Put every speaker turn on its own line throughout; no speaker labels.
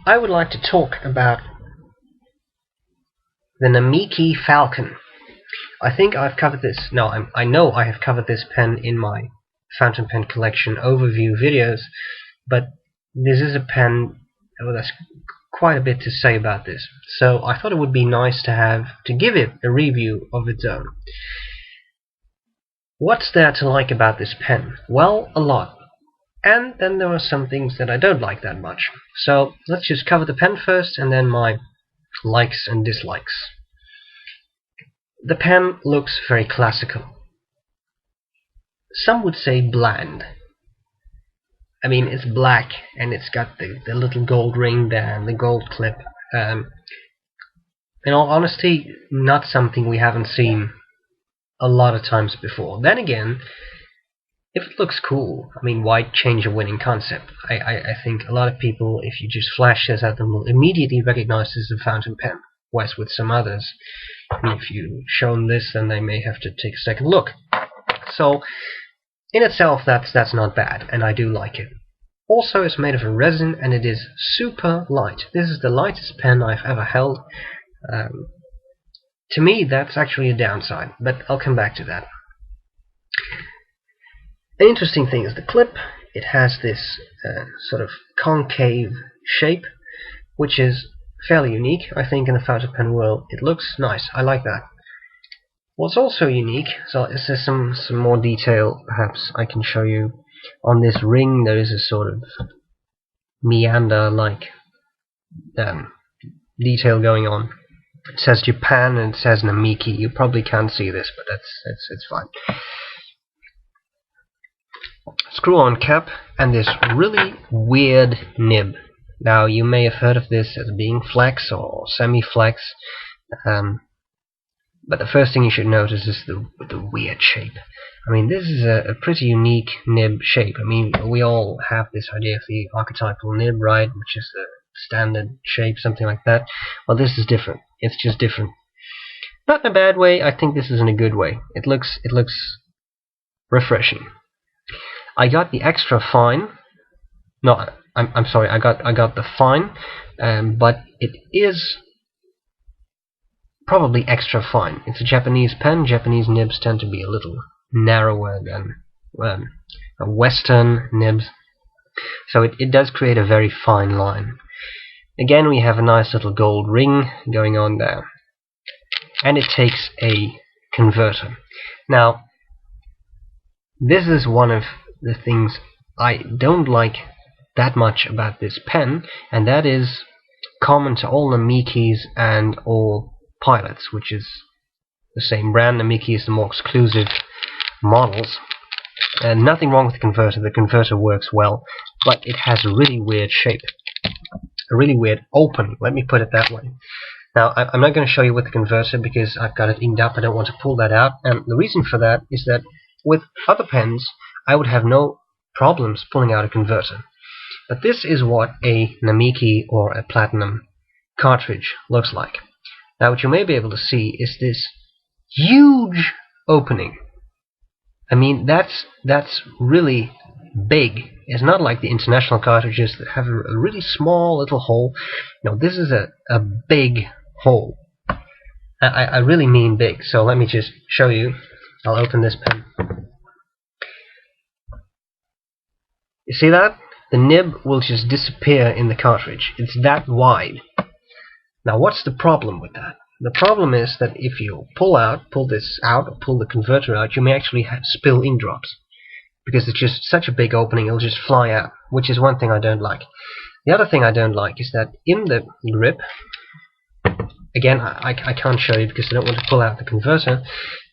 I would like to talk about the Namiki Falcon. I think I've covered this. No, I know I have covered this pen in my fountain pen collection overview videos, but this is a pen that's quite a bit to say about this. So I thought it would be nice to give it a review of its own. What's there to like about this pen? Well, a lot. And then there are some things that I don't like that much. So let's just cover the pen first, and then my likes and dislikes. The pen looks very classical. Some would say bland. I mean, it's black and it's got the little gold ring there and the gold clip. In all honesty, not something we haven't seen a lot of times before. Then again, if it looks cool, I mean, why change a winning concept? I think a lot of people, if you just flash this at them, will immediately recognize this as a fountain pen. Whereas with some others, if you show them this, then they may have to take a second look. So, in itself, that's not bad, and I do like it. Also, it's made of a resin, and it is super light. This is the lightest pen I've ever held. To me, that's actually a downside, but I'll come back to that. An interesting thing is the clip. It has this sort of concave shape, which is fairly unique, I think, in the fountain pen world. It looks nice. I like that. What's also unique, so is there some more detail perhaps I can show you. On this ring there is a sort of meander-like detail going on. It says Japan and it says Namiki. You probably can't see this, but it's fine. Screw-on cap and this really weird nib. Now, you may have heard of this as being flex or semi-flex, but the first thing you should notice is the weird shape. I mean, this is a pretty unique nib shape. I mean, we all have this idea of the archetypal nib, right, which is the standard shape, something like that. Well, this is different. It's just different. Not in a bad way. I think this is in a good way. It looks refreshing. I got the extra fine. No, I'm sorry. I got the fine, but it is probably extra fine. It's a Japanese pen. Japanese nibs tend to be a little narrower than Western nibs, so it does create a very fine line. Again, we have a nice little gold ring going on there, and it takes a converter. Now, this is one of the things I don't like that much about this pen, and that is common to all Namikis and all pilots, which is the same brand. Namiki is the more exclusive models. Nothing wrong with the converter. The converter works well, but it has a really weird shape, a really weird opening. Let me put it that way. Now, I'm not going to show you with the converter because I've got it inked up. I don't want to pull that out, and the reason for that is that with other pens, I would have no problems pulling out a converter. But this is what a Namiki or a Platinum cartridge looks like. Now, what you may be able to see is this huge opening. I mean, that's really big. It's not like the international cartridges that have a really small little hole. No, this is a big hole. I really mean big. So let me just show you. I'll open this pen. You see that? The nib will just disappear in the cartridge. It's that wide. Now, what's the problem with that? The problem is that if you pull this out, or pull the converter out, you may actually spill ink drops. Because it's just such a big opening, it'll just fly out, which is one thing I don't like. The other thing I don't like is that in the grip, again, I can't show you because I don't want to pull out the converter,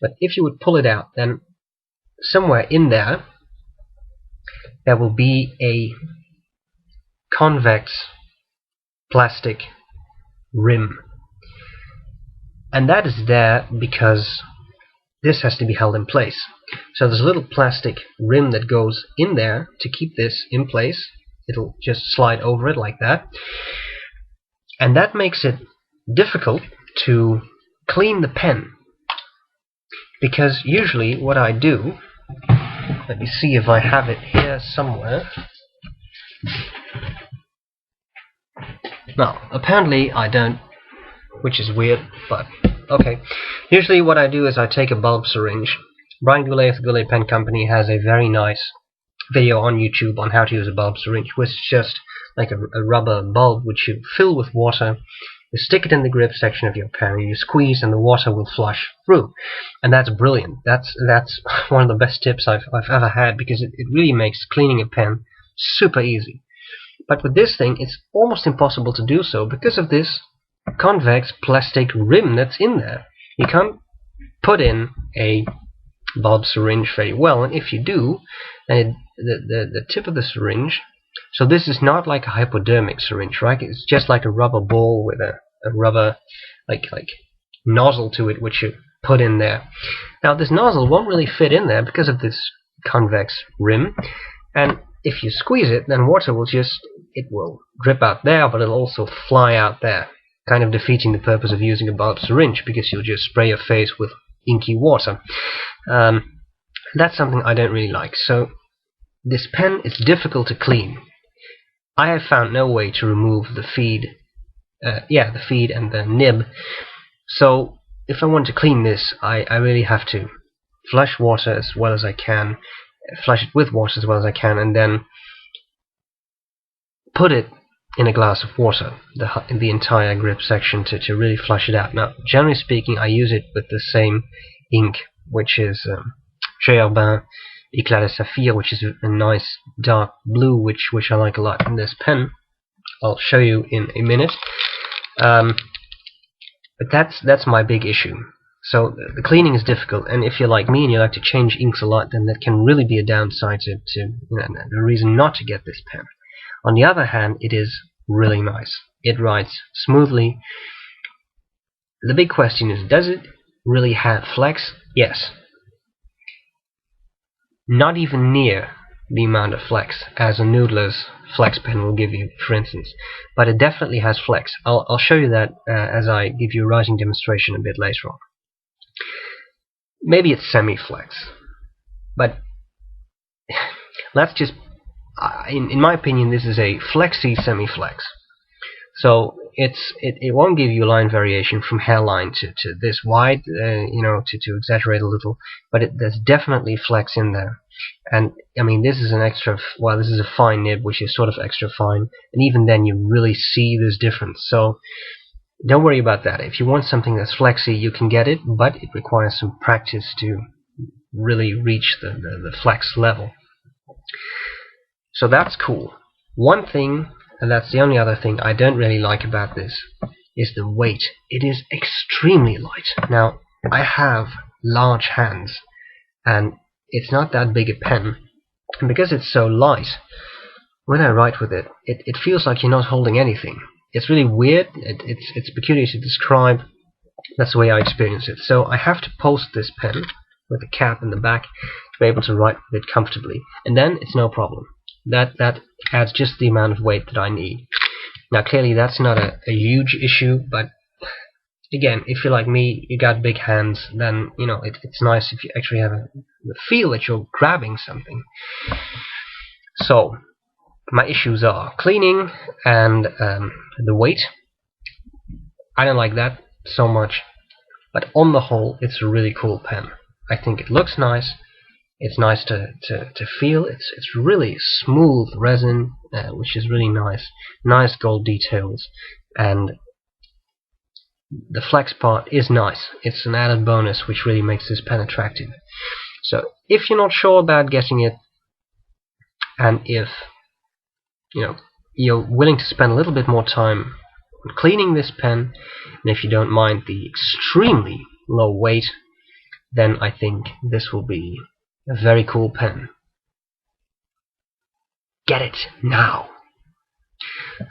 but if you would pull it out, then somewhere in there, there will be a convex plastic rim. And that is there because this has to be held in place. So there's a little plastic rim that goes in there to keep this in place. It'll just slide over it like that. And that makes it difficult to clean the pen. Because usually what I do, let me see if I have it here somewhere. Now, apparently I don't, which is weird, but okay. Usually what I do is I take a bulb syringe. Brian Goulet of the Goulet Pen Company has a very nice video on YouTube on how to use a bulb syringe, which is just like a rubber bulb which you fill with water. You stick it in the grip section of your pen, and you squeeze, and the water will flush through. And that's brilliant. That's one of the best tips I've ever had, because it really makes cleaning a pen super easy. But with this thing, it's almost impossible to do so because of this convex plastic rim that's in there. You can't put in a bulb syringe very well, and if you do, then the tip of the syringe. So this is not like a hypodermic syringe, right? It's just like a rubber ball with a rubber like nozzle to it, which you put in there. Now this nozzle won't really fit in there because of this convex rim, and if you squeeze it, then water will it will drip out there, but it'll also fly out there, kind of defeating the purpose of using a bulb syringe, because you'll just spray your face with inky water. That's something I don't really like. So this pen is difficult to clean. I have found no way to remove the feed, the feed and the nib. So if I want to clean this, I really have to flush water as well as I can, flush it with water as well as I can, and then put it in a glass of water, the entire grip section, to really flush it out. Now, generally speaking, I use it with the same ink, which is Chez Herbin Eclat de Saphir, which is a nice dark blue, which I like a lot. In this pen, I'll show you in a minute. But that's my big issue. So the cleaning is difficult, and if you're like me and you like to change inks a lot, then that can really be a downside to a reason not to get this pen. On the other hand, it is really nice. It writes smoothly. The big question is, does it really have flex? Yes. Not even near the amount of flex as a Noodler's flex pen will give you, for instance. But it definitely has flex. I'll show you that as I give you a writing demonstration a bit later on. Maybe it's semi-flex. But let's just... in my opinion, this is a flexy semi-flex. So it won't give you line variation from hairline to this wide, to exaggerate a little, but there's definitely flex in there. And I mean, this is this is a fine nib, which is sort of extra fine, and even then you really see this difference. So don't worry about that. If you want something that's flexy, you can get it, but it requires some practice to really reach the flex level. So that's cool. One thing, and that's the only other thing I don't really like about this, is the weight. It is extremely light. Now, I have large hands, and it's not that big a pen, and because it's so light, when I write with it, it feels like you're not holding anything. It's really weird. It's peculiar to describe. That's the way I experience it. So I have to post this pen with a cap in the back to be able to write with it comfortably, and then it's no problem. That adds just the amount of weight that I need. Now, clearly that's not a huge issue, but again, if you're like me, you got big hands, then it's nice if you actually have the feel that you're grabbing something. So my issues are cleaning and the weight. I don't like that so much, but on the whole, it's a really cool pen. I think it looks nice. It's nice to feel. It's really smooth resin, which is really nice. Nice gold details, and the flex part is nice. It's an added bonus which really makes this pen attractive. So if you're not sure about getting it, and if you're willing to spend a little bit more time on cleaning this pen, and if you don't mind the extremely low weight, then I think this will be a very cool pen. Get it now!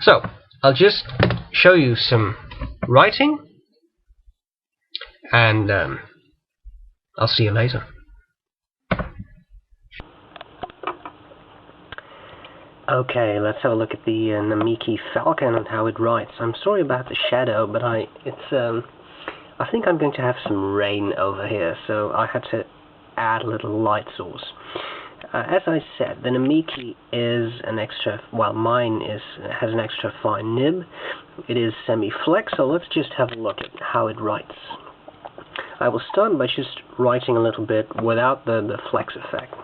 So, I'll just show you some writing, and I'll see you later. Okay, let's have a look at the Namiki Falcon and how it writes. I'm sorry about the shadow, but I think I'm going to have some rain over here, so I had to add a little light source. As I said, the Namiki is an extra, well, mine has an extra fine nib. It is semi-flex, so let's just have a look at how it writes. I will start by just writing a little bit without the flex effect.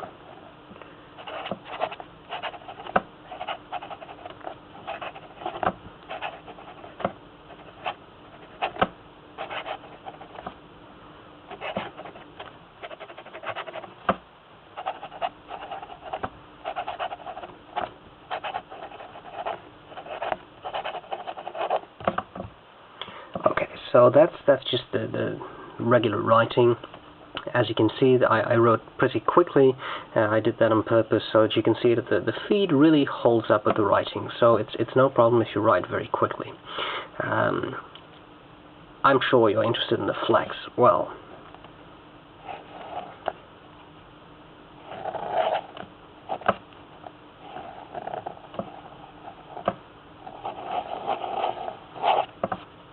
So that's just the regular writing. As you can see, I wrote pretty quickly. I did that on purpose so that you can see that the feed really holds up with the writing. So it's no problem if you write very quickly. I'm sure you're interested in the flex. Well,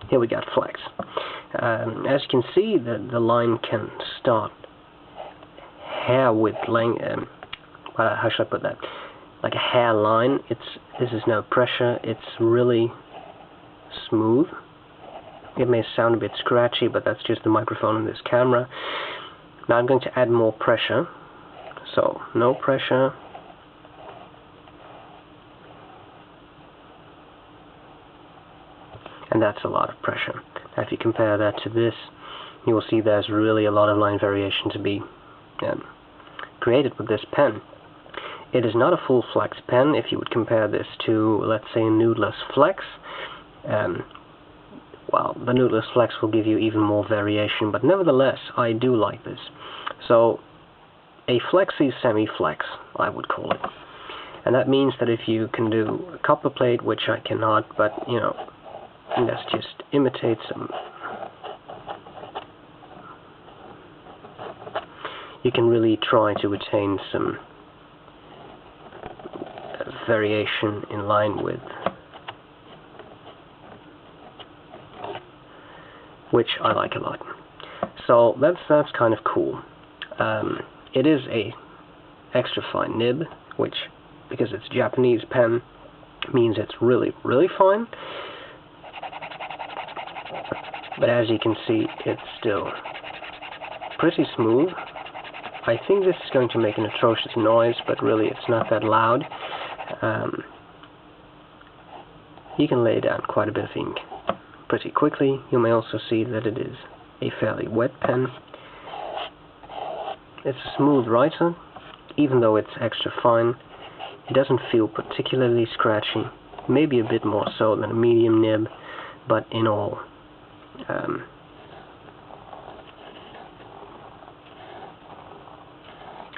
here we got flex. As you can see, the line can start hair width length. How should I put that? Like a hair line. This is no pressure. It's really smooth. It may sound a bit scratchy, but that's just the microphone in this camera. Now I'm going to add more pressure. So no pressure. And that's a lot of pressure. Now if you compare that to this, you will see there's really a lot of line variation to be created with this pen. It is not a full flex pen. If you would compare this to, let's say, a nudeless flex, well, the nudeless flex will give you even more variation, but nevertheless, I do like this. So, a flexy semi-flex, I would call it. And that means that if you can do a copper plate, which I cannot, but, you know, let's just imitate some. You can really try to retain some variation in line with, which I like a lot. So that's kind of cool. It is a extra fine nib, which, because it's a Japanese pen, means it's really, really fine. But as you can see, it's still pretty smooth. I think this is going to make an atrocious noise, but really it's not that loud. You can lay down quite a bit of ink pretty quickly. You may also see that it is a fairly wet pen. It's a smooth writer, even though it's extra fine. It doesn't feel particularly scratchy, maybe a bit more so than a medium nib, but in all,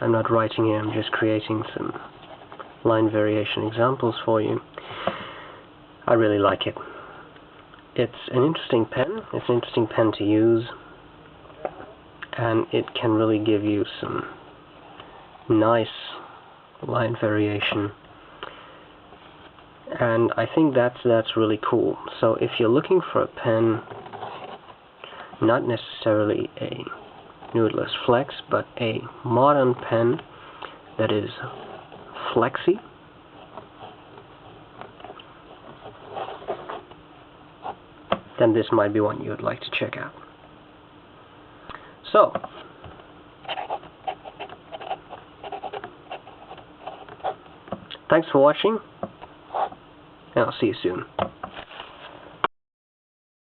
I'm not writing here, I'm just creating some line variation examples for you. I really like it. It's an interesting pen. It's an interesting pen to use, and it can really give you some nice line variation, and I think that's really cool. So if you're looking for a pen, not necessarily a nudeless flex, but a modern pen that is flexy, then this might be one you would like to check out. So, thanks for watching, and I'll see you soon.